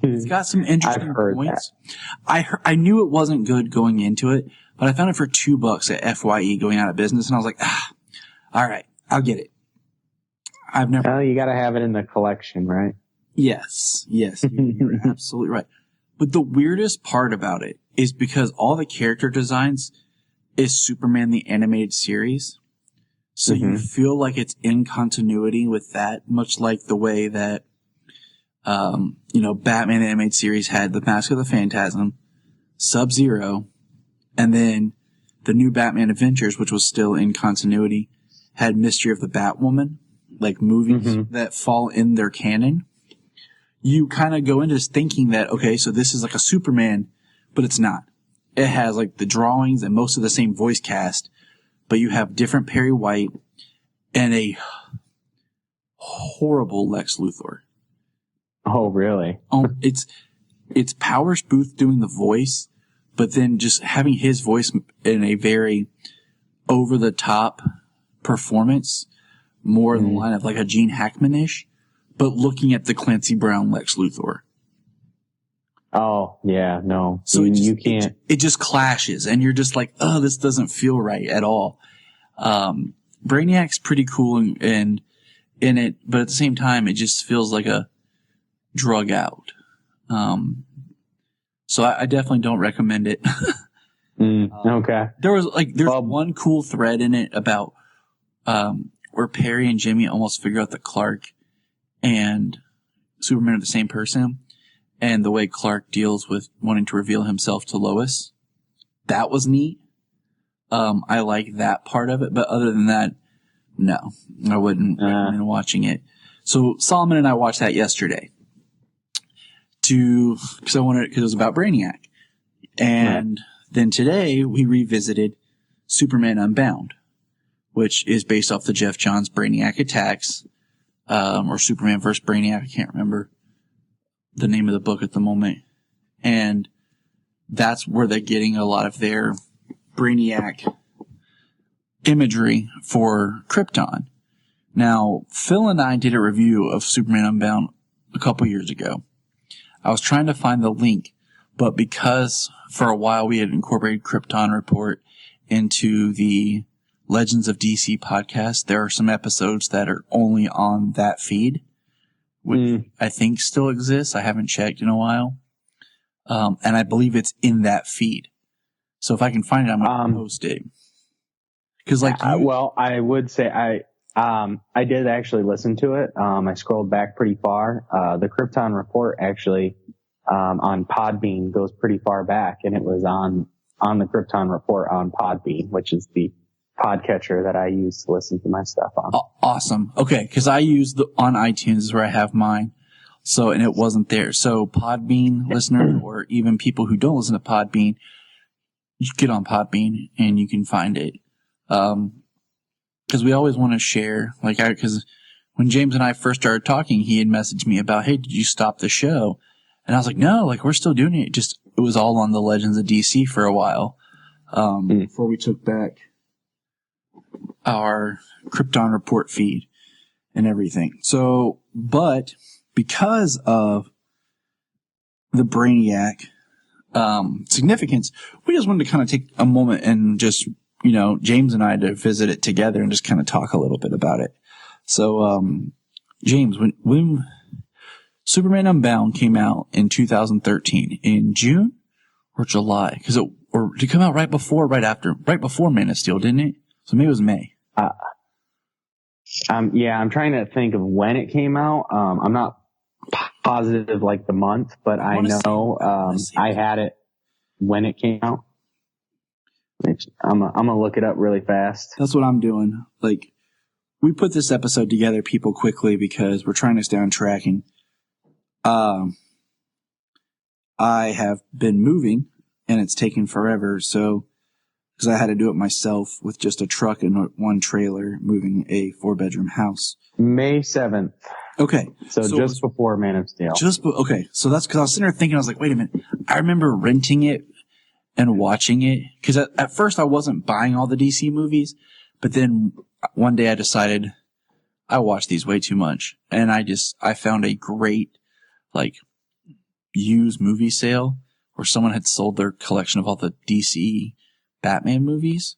It's got some interesting points. I knew it wasn't good going into it, but I found it for $2 at FYE going out of business, and I was like, all right, I'll get it. Well, you got to have it in the collection, right? Yes, you're absolutely right. But the weirdest part about it is because all the character designs is Superman the Animated Series. So you feel like it's in continuity with that, much like the way that, Batman the Animated Series had the Mask of the Phantasm, Sub-Zero, and then the new Batman Adventures, which was still in continuity, had Mystery of the Batwoman, like movies that fall in their canon. You kind of go into this thinking that, okay, so this is like a Superman, but it's not. It has like the drawings and most of the same voice cast, but you have different Perry White and a horrible Lex Luthor. Oh, really? It's Powers Booth doing the voice, but then just having his voice in a very over-the-top performance, more in the line of like a Gene Hackman-ish, but looking at the Clancy Brown Lex Luthor. Oh, yeah, no. So you can't. It just clashes, and you're just like, oh, this doesn't feel right at all. Brainiac's pretty cool and in it, but at the same time, it just feels like a drug out. So I definitely don't recommend it. Okay. There's one cool thread in it about where Perry and Jimmy almost figure out that Clark and Superman are the same person, and the way Clark deals with wanting to reveal himself to Lois. That was neat. I like that part of it, but other than that, no, I wouldn't recommend watching it. So Solomon and I watched that yesterday because it was about Brainiac. And then today we revisited Superman Unbound, which is based off the Jeff Johns Brainiac Attacks, or Superman vs. Brainiac. I can't remember the name of the book at the moment. And that's where they're getting a lot of their Brainiac imagery for Krypton. Now, Phil and I did a review of Superman Unbound a couple years ago. I was trying to find the link, but because for a while we had incorporated Krypton Report into the Legends of DC podcast, there are some episodes that are only on that feed, which I think still exists. I haven't checked in a while. And I believe it's in that feed. So if I can find it, I'm going to post it. Cause I would say I did actually listen to it. I scrolled back pretty far. The Krypton Report actually, on Podbean goes pretty far back, and it was on the Krypton Report on Podbean, which is the podcatcher that I use to listen to my stuff on. Awesome. Okay, because I use on iTunes is where I have mine. So, and it wasn't there. So Podbean listeners or even people who don't listen to Podbean, you get on Podbean and you can find it. Because we always want to share, because when James and I first started talking, he had messaged me about, hey, did you stop the show? And I was like, no, we're still doing it. It was all on the Legends of DC for a while, before we took back our Krypton report feed and everything. So, but because of the Brainiac, significance, we just wanted to kind of take a moment and just, James and I to visit it together and just kind of talk a little bit about it. So, James, when Superman Unbound came out in 2013, in June or July? Or did it come out right before Man of Steel, didn't it? So maybe it was May. I'm trying to think of when it came out. I'm not positive the month, but I know I had it when it came out. I'm gonna look it up really fast. That's what I'm doing. We put this episode together, people, quickly because we're trying to stay on track. And I have been moving, and it's taken forever. So, because I had to do it myself with just a truck and one trailer, moving a 4-bedroom house. May 7th. Okay. So just before Man of Steel. Okay. So that's because I was sitting there thinking, I was like, wait a minute. I remember renting it and watching it. Because at first I wasn't buying all the DC movies. But then one day I decided I watched these way too much. And I found a great, used movie sale where someone had sold their collection of all the DC Batman movies.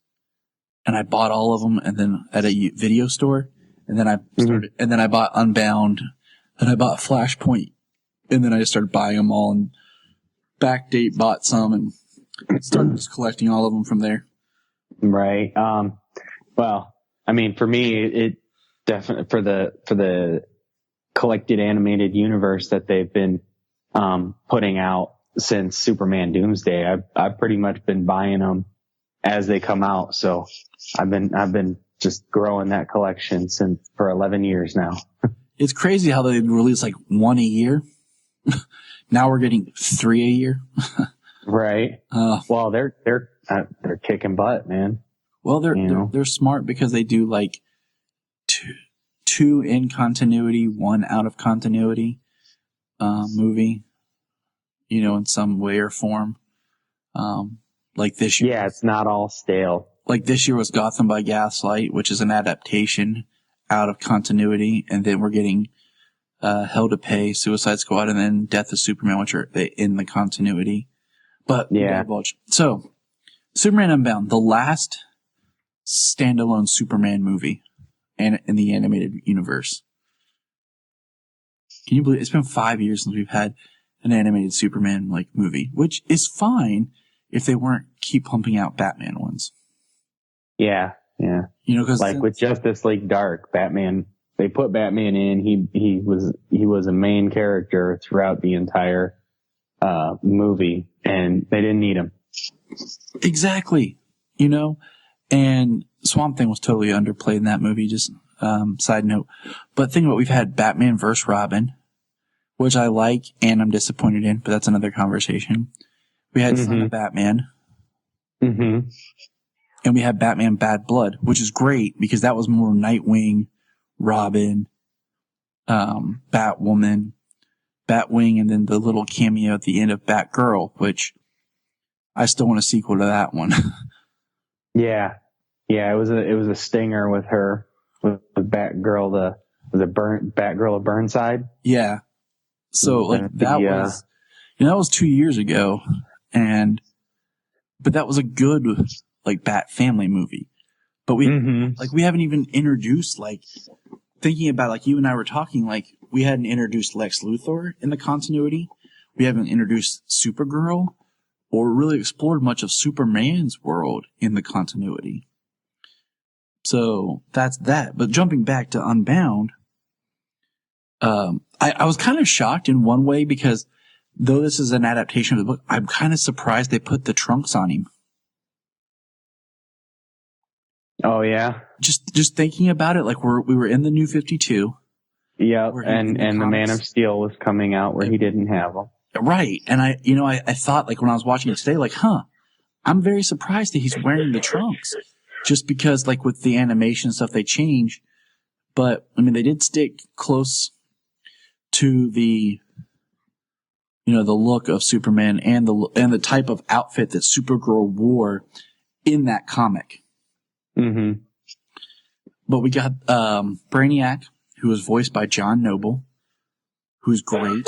And I bought all of them, and then at a video store. And then I bought Unbound, then I bought Flashpoint, and then I just started buying them all and backdate bought some and started just collecting all of them from there. Right. Well, I mean, for me, it definitely for the collected animated universe that they've been putting out since Superman Doomsday, I've pretty much been buying them as they come out. So I've been just growing that collection for 11 years now. It's crazy how they release one a year. Now we're getting 3 a year. Right. Well, they're kicking butt, man. Well, they're smart because they do two in continuity, one out of continuity, movie, in some way or form. This year. Yeah, it's not all stale. This year was Gotham by Gaslight, which is an adaptation out of continuity, and then we're getting Hell to Pay, Suicide Squad, and then Death of Superman, which are in the continuity. But yeah. So, Superman Unbound, the last standalone Superman movie in the animated universe. Can you believe it's been 5 years since we've had an animated Superman movie, which is fine if they weren't keep pumping out Batman ones. Yeah. Because with Justice League Dark, Batman, they put Batman in. He was a main character throughout the entire movie, and they didn't need him. Exactly. And Swamp Thing was totally underplayed in that movie. Just side note. But think about, we've had Batman vs. Robin, which I like and I'm disappointed in, but that's another conversation. We had Son of Batman. Mm-hmm. And we had Batman Bad Blood, which is great because that was more Nightwing, Robin, Batwoman, Batwing, and then the little cameo at the end of Batgirl, which I still want a sequel to that one. Yeah. It was a stinger with her, with Batgirl, Batgirl of Burnside. Yeah. So that was 2 years ago, but that was a good Bat family movie. But we haven't even introduced thinking about you and I were talking we hadn't introduced Lex Luthor in the continuity. We haven't introduced Supergirl or really explored much of Superman's world in the continuity. So that's that. But jumping back to Unbound, I was kind of shocked in one way because though this is an adaptation of the book, I'm kind of surprised they put the trunks on him. Oh yeah. Just thinking about it, like we were in the New 52. Yep. Where he- And in the the Man comics. of Steel was coming out where he didn't have them. Right. And I thought, like, when I was watching it today, like, I'm very surprised that he's wearing the trunks. Just because, like, with the animation stuff, they change. But, I mean, they did stick close to the, the look of Superman and the type of outfit that Supergirl wore in that comic. Mm-hmm. But we got Brainiac, who was voiced by John Noble, who's great.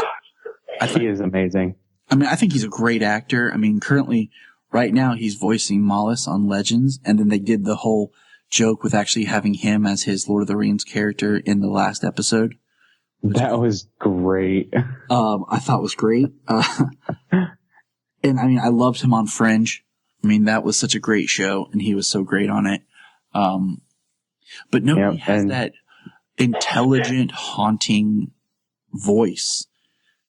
He is amazing. I mean, I think he's a great actor. I mean, currently, right now, he's voicing Mollis on Legends, and then they did the whole joke with actually having him as his Lord of the Rings character in the last episode. That was great. I thought was great. And I mean, I loved him on Fringe. I mean, that was such a great show, and he was so great on it. But nobody has that intelligent, haunting voice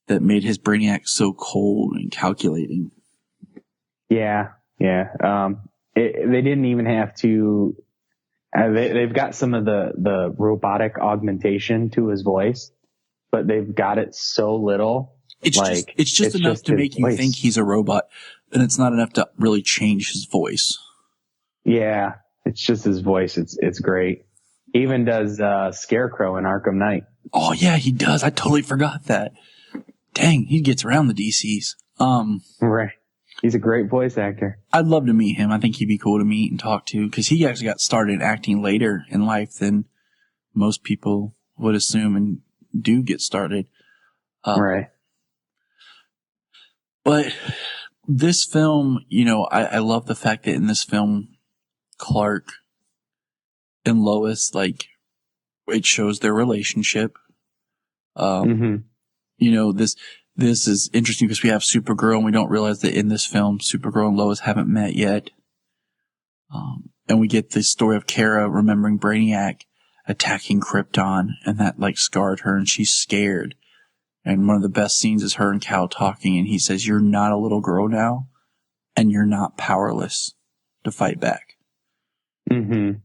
that made his Brainiac so cold and calculating. Yeah. They didn't even have to. They've got some of the robotic augmentation to his voice, but they've got it so little. It's just enough to make you think he's a robot, and it's not enough to really change his voice. Yeah, it's just his voice. It's great. He even does Scarecrow in Arkham Knight. Oh yeah, he does. I totally forgot that. Dang, he gets around the DCs. Right. He's a great voice actor. I'd love to meet him. I think he'd be cool to meet and talk to, because he actually got started acting later in life than most people would assume and do get started. Right. But this film, I love the fact that in this film, Clark and Lois, like, it shows their relationship. This is interesting because we have Supergirl, and we don't realize that in this film, Supergirl and Lois haven't met yet. And we get the story of Kara remembering Brainiac attacking Krypton, and that, like, scarred her, and she's scared. And one of the best scenes is her and Cal talking, and he says, "You're not a little girl now, and you're not powerless to fight back." Mm-hmm.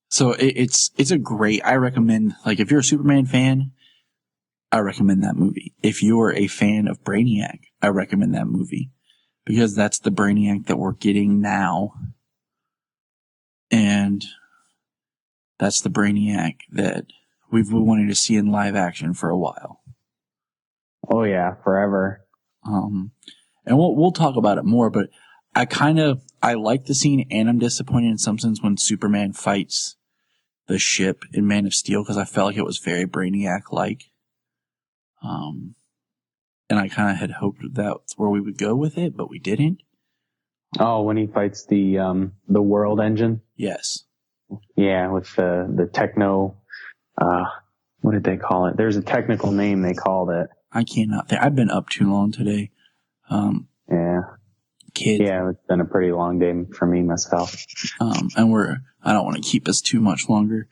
So it's a great, I recommend, like, if you're a Superman fan, I recommend that movie. If you're a fan of Brainiac, I recommend that movie, because that's the Brainiac that we're getting now. And that's the Brainiac that we've been wanting to see in live action for a while. Oh yeah, forever. And we'll talk about it more, but I like the scene, and I'm disappointed in some sense when Superman fights the ship in Man of Steel, because I felt like it was very Brainiac-like. And I kind of had hoped that's where we would go with it, but we didn't. Oh, when he fights the World Engine? Yes. Yeah, with the techno, what did they call it? There's a technical name they called it. I cannot think. I've been up too long today. Yeah. Kids. Yeah, it's been a pretty long day for me myself. And I don't want to keep us too much longer,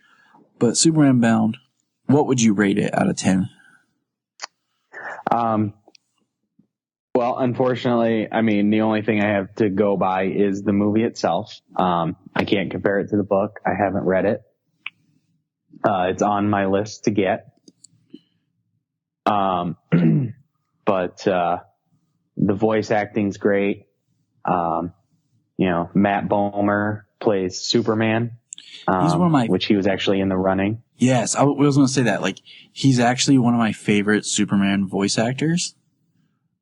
but Superman Bound, what would you rate it out of 10? Well, unfortunately, I mean, the only thing I have to go by is the movie itself. I can't compare it to the book. I haven't read it. It's on my list to get. But, the voice acting's great. Matt Bomer plays Superman. He's one of my, which he was actually in the running. Yes, I was going to say that. Like, he's actually one of my favorite Superman voice actors.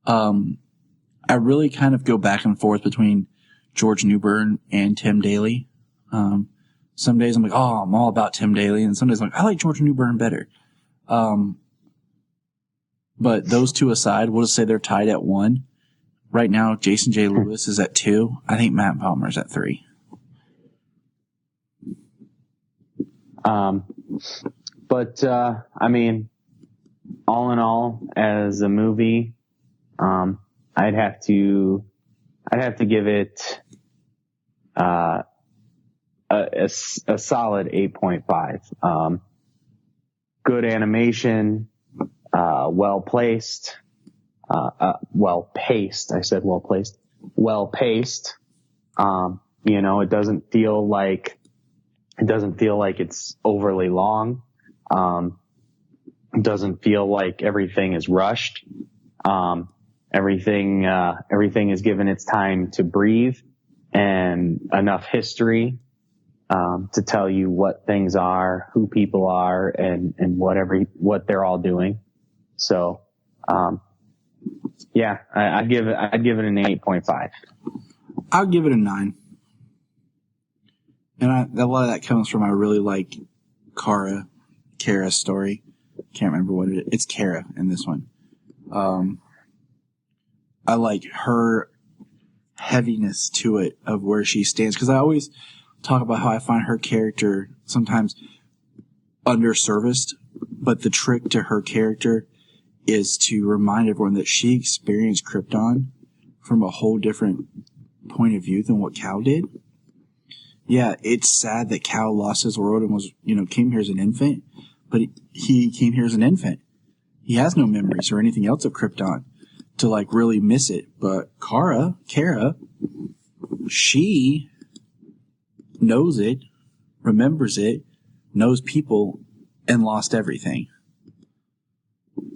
I really kind of go back and forth between George Newbern and Tim Daly. Some days I'm like, oh, I'm all about Tim Daly, and some days I'm like, I like George Newbern better. But those two aside, we'll just say they're tied at 1. Right now, Jason J. Lewis is at 2. I think Matt Palmer's at 3. I mean, all in all, as a movie, I'd have to give it, a solid 8.5. Good animation, well paced. It doesn't feel like it's overly long. It doesn't feel like everything is rushed. Everything is given its time to breathe and enough history, to tell you what things are, who people are, and what they're all doing. So, yeah, I'd give it an 8.5. I'll give it a 9. And a lot of that comes from I really like Kara's story. Can't remember what it is. It's Kara in this one. I like her heaviness to it of where she stands. Because I always talk about how I find her character sometimes underserviced. But the trick to her character is to remind everyone that she experienced Krypton from a whole different point of view than what Cal did. Yeah, it's sad that Cal lost his world and was, came here as an infant, but he came here as an infant. He has no memories or anything else of Krypton to really miss it. But Kara, she knows it, remembers it, knows people, and lost everything.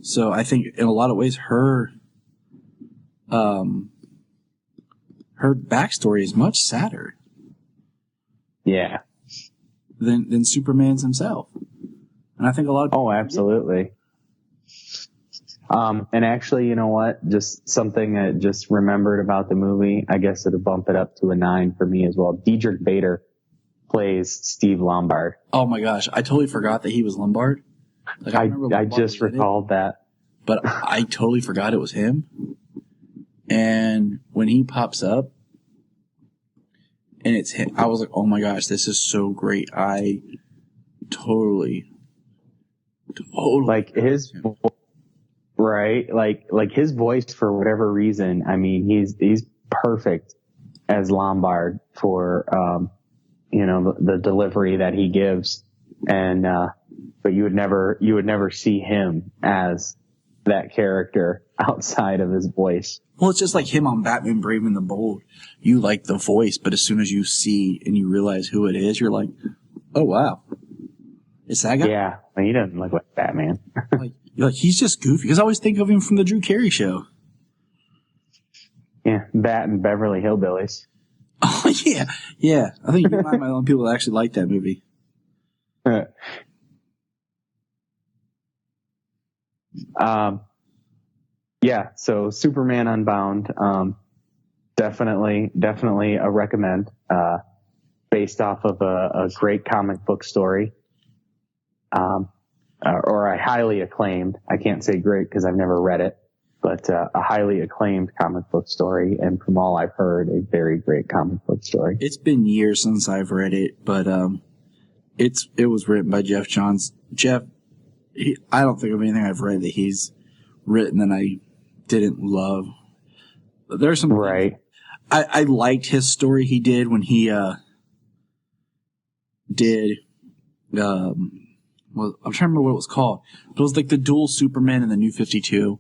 So I think in a lot of ways her backstory is much sadder. Yeah. Than Superman's himself. And I think a lot of people. Oh, absolutely. And actually, you know what? Just something I just remembered about the movie. I guess it'll bump it up to a 9 for me as well. Diedrich Bader plays Steve Lombard. Oh my gosh. I totally forgot that he was Lombard. I just recalled that. But I totally forgot it was him. And when he pops up, and it's him, I was like, oh my gosh, this is so great. I totally. Like his, right? Like his voice, for whatever reason, I mean, he's perfect as Lombard for, the delivery that he gives. And, but you would never see him as that character outside of his voice. Well, it's just like him on Batman Brave and the Bold. You like the voice, but as soon as you see and you realize who it is, you're like, oh, wow. It's that guy? Yeah. He doesn't look like Batman. You're like, he's just goofy. Because I always think of him from the Drew Carey Show. Yeah. Bat and Beverly Hillbillies. Oh, yeah. Yeah. I think you and I are the only people that actually like that movie. Yeah, so Superman Unbound, definitely a recommend, based off of a great comic book story, or a highly acclaimed, I can't say great because I've never read it, but a highly acclaimed comic book story, and from all I've heard, a very great comic book story. It's been years since I've read it, but it was written by Jeff Johns. Jeff, I don't think of anything I've read that he's written that I didn't love. There's some right. I liked his story he did when he did well, I'm trying to remember what it was called. But it was like the dual Superman and the New 52,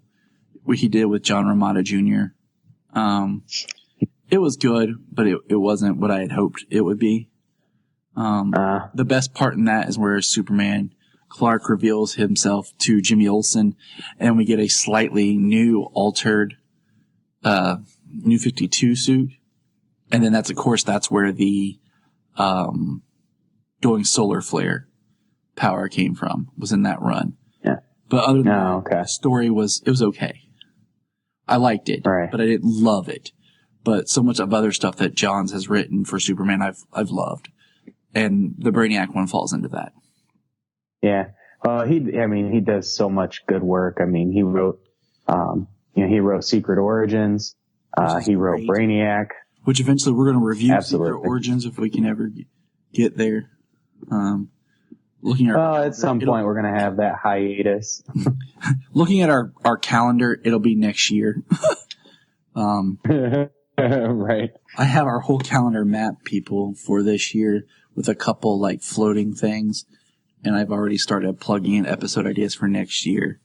what he did with John Romita Jr. It was good, but it wasn't what I had hoped it would be. The best part in that is where Superman Clark reveals himself to Jimmy Olsen, and we get a slightly new, altered New 52 suit. And then that's where the going solar flare power came from, was in that run. Yeah. But other than that, the story was okay. I liked it, right, but I didn't love it. But so much of other stuff that Johns has written for Superman, I've loved. And the Brainiac one falls into that. Yeah. Well, he does so much good work. I mean, he wrote Secret Origins. He wrote Brainiac. Which eventually we're going to review. Absolutely. Secret Origins if we can ever get there. At some point we're going to have that hiatus. Looking at our calendar, it'll be next year. Right. I have our whole calendar mapped, people, for this year with a couple floating things. And I've already started plugging in episode ideas for next year.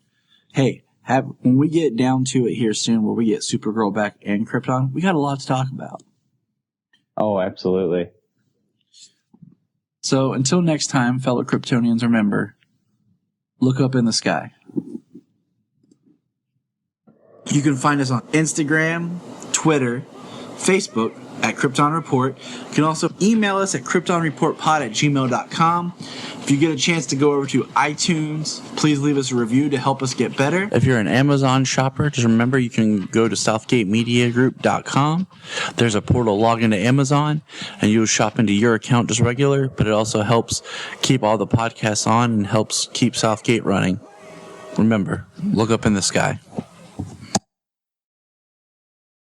Hey, when we get down to it here soon, where we get Supergirl back and Krypton, we got a lot to talk about. Oh, absolutely. So until next time, fellow Kryptonians, remember, look up in the sky. You can find us on Instagram, Twitter, Facebook at Krypton Report. You can also email us at kryptonreportpod@gmail.com. If you get a chance to go over to iTunes, please leave us a review to help us get better. If you're an Amazon shopper, just remember you can go to southgatemediagroup.com. There's a portal, log into Amazon, and you'll shop into your account just regular, but it also helps keep all the podcasts on and helps keep Southgate running. Remember, look up in the sky.